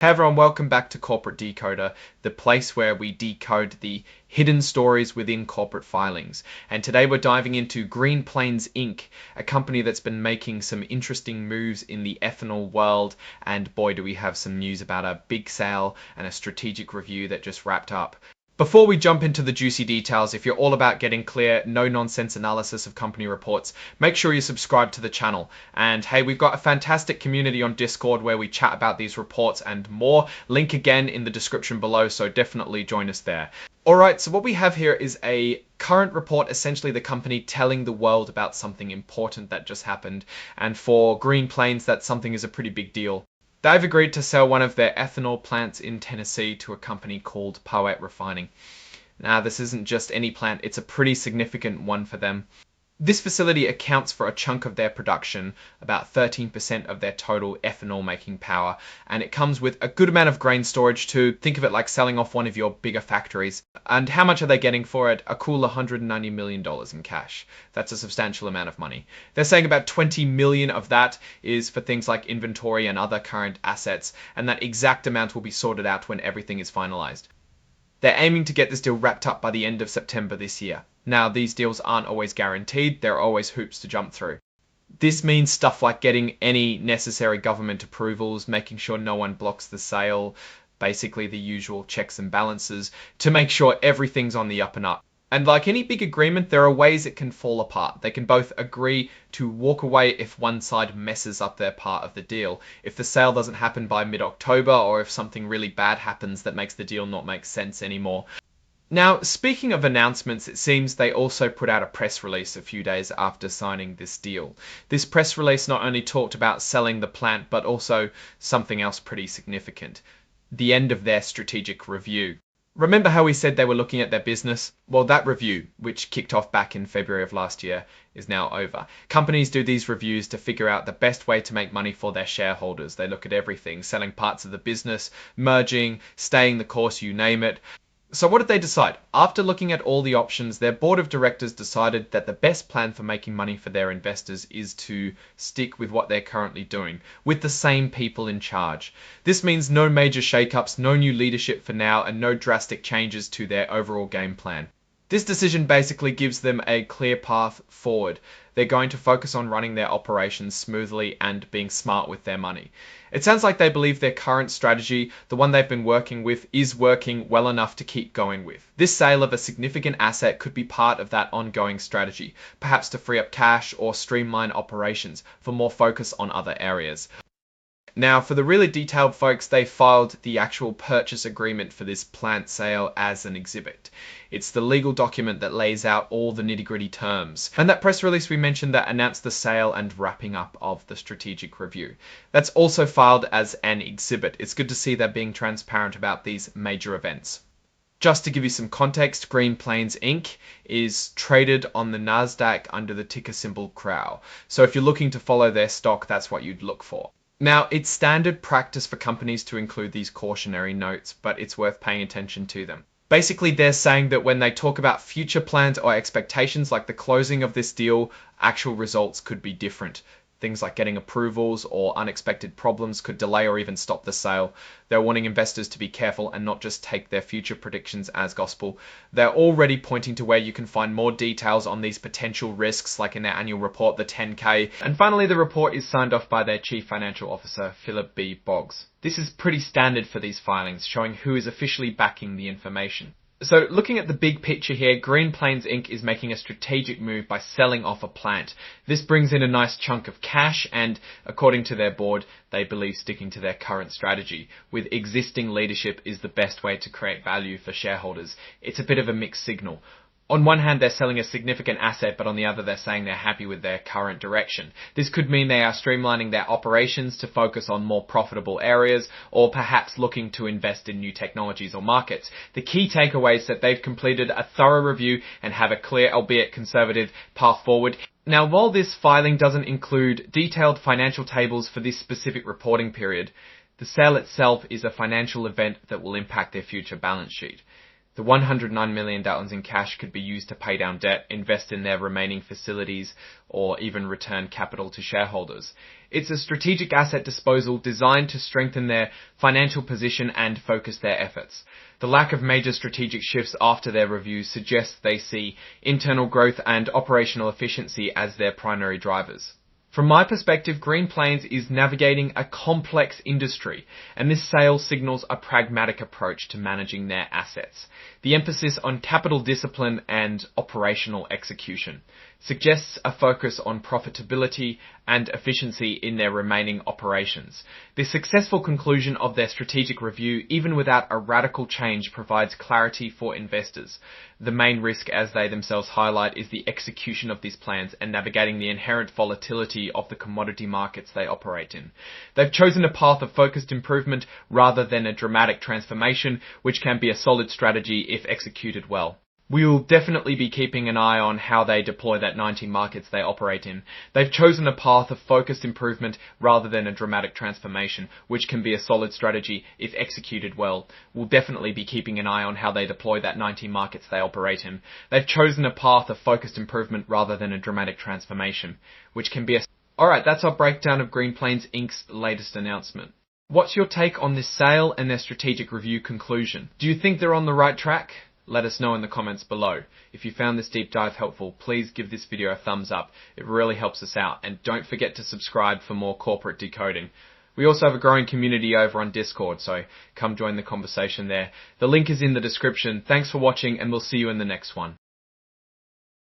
Hey everyone, welcome back to Corporate Decoder, the place where we decode the hidden stories within corporate filings. And today we're diving into Green Plains Inc., a company that's been making some interesting moves in the ethanol world. And boy, do we have some news about a big sale and a strategic review that just wrapped up. Before we jump into the juicy details, if you're all about getting clear, no-nonsense analysis of company reports, make sure you subscribe to the channel. And hey, we've got a fantastic community on Discord where we chat about these reports and more. Link again in the description below, so definitely join us there. Alright, so what we have here is a current report, essentially the company telling the world about something important that just happened. And for Green Plains, that something is a pretty big deal. They've agreed to sell one of their ethanol plants in Tennessee to a company called Poet Refining. Now, this isn't just any plant, it's a pretty significant one for them. This facility accounts for a chunk of their production, about 13% of their total ethanol making power, and it comes with a good amount of grain storage too. Think of it like selling off one of your bigger factories. And how much are they getting for it? A cool $190 million in cash. That's a substantial amount of money. They're saying about 20 million of that is for things like inventory and other current assets, and that exact amount will be sorted out when everything is finalized. They're aiming to get this deal wrapped up by the end of September this year. Now, these deals aren't always guaranteed, there are always hoops to jump through. This means stuff like getting any necessary government approvals, making sure no one blocks the sale, basically the usual checks and balances, to make sure everything's on the up and up. And like any big agreement, there are ways it can fall apart. They can both agree to walk away if one side messes up their part of the deal, if the sale doesn't happen by mid-October, or if something really bad happens that makes the deal not make sense anymore. Now, speaking of announcements, it seems they also put out a press release a few days after signing this deal. This press release not only talked about selling the plant, but also something else pretty significant: the end of their strategic review. Remember how we said they were looking at their business? Well, that review, which kicked off back in February of last year, is now over. Companies do these reviews to figure out the best way to make money for their shareholders. They look at everything, selling parts of the business, merging, staying the course, you name it. So what did they decide? After looking at all the options, their board of directors decided that the best plan for making money for their investors is to stick with what they're currently doing, with the same people in charge. This means no major shakeups, no new leadership for now, and no drastic changes to their overall game plan. This decision basically gives them a clear path forward. They're going to focus on running their operations smoothly and being smart with their money. It sounds like they believe their current strategy, the one they've been working with, is working well enough to keep going with. This sale of a significant asset could be part of that ongoing strategy, perhaps to free up cash or streamline operations for more focus on other areas. Now, for the really detailed folks, they filed the actual purchase agreement for this plant sale as an exhibit. It's the legal document that lays out all the nitty-gritty terms. And that press release we mentioned that announced the sale and wrapping up of the strategic review. That's also filed as an exhibit. It's good to see they're being transparent about these major events. Just to give you some context, Green Plains Inc. is traded on the NASDAQ under the ticker symbol CROW. So if you're looking to follow their stock, that's what you'd look for. Now, it's standard practice for companies to include these cautionary notes, but it's worth paying attention to them. Basically, they're saying that when they talk about future plans or expectations like the closing of this deal, actual results could be different. Things like getting approvals or unexpected problems could delay or even stop the sale. They're warning investors to be careful and not just take their future predictions as gospel. They're already pointing to where you can find more details on these potential risks, like in their annual report, the 10K. And finally, the report is signed off by their Chief Financial Officer, Philip B. Boggs. This is pretty standard for these filings, showing who is officially backing the information. So looking at the big picture here, Green Plains Inc. is making a strategic move by selling off a plant. This brings in a nice chunk of cash and, according to their board, they believe sticking to their current strategy with existing leadership is the best way to create value for shareholders. It's a bit of a mixed signal. On one hand, they're selling a significant asset, but on the other, they're saying they're happy with their current direction. This could mean they are streamlining their operations to focus on more profitable areas, or perhaps looking to invest in new technologies or markets. The key takeaway is that they've completed a thorough review and have a clear, albeit conservative, path forward. Now, while this filing doesn't include detailed financial tables for this specific reporting period, the sale itself is a financial event that will impact their future balance sheet. The $109 million in cash could be used to pay down debt, invest in their remaining facilities, or even return capital to shareholders. It's a strategic asset disposal designed to strengthen their financial position and focus their efforts. The lack of major strategic shifts after their review suggests they see internal growth and operational efficiency as their primary drivers. From my perspective, Green Plains is navigating a complex industry, and this sale signals a pragmatic approach to managing their assets. The emphasis on capital discipline and operational execution suggests a focus on profitability and efficiency in their remaining operations. The successful conclusion of their strategic review, even without a radical change, provides clarity for investors. The main risk, as they themselves highlight, is the execution of these plans and navigating the inherent volatility of the commodity markets they operate in. They've chosen a path of focused improvement rather than a dramatic transformation, which can be a solid strategy if executed well. We will definitely be keeping an eye on how they deploy that 90 markets they operate in. They've chosen a path of focused improvement rather than a dramatic transformation, which can be a solid strategy if executed well. We'll definitely be keeping an eye on how they deploy that 90 markets they operate in. They've chosen a path of focused improvement rather than a dramatic transformation, which can be a... Alright, that's our breakdown of Green Plains Inc.'s latest announcement. What's your take on this sale and their strategic review conclusion? Do you think they're on the right track? Let us know in the comments below. If you found this deep dive helpful, please give this video a thumbs up. It really helps us out. And don't forget to subscribe for more corporate decoding. We also have a growing community over on Discord, so come join the conversation there. The link is in the description. Thanks for watching, and we'll see you in the next one.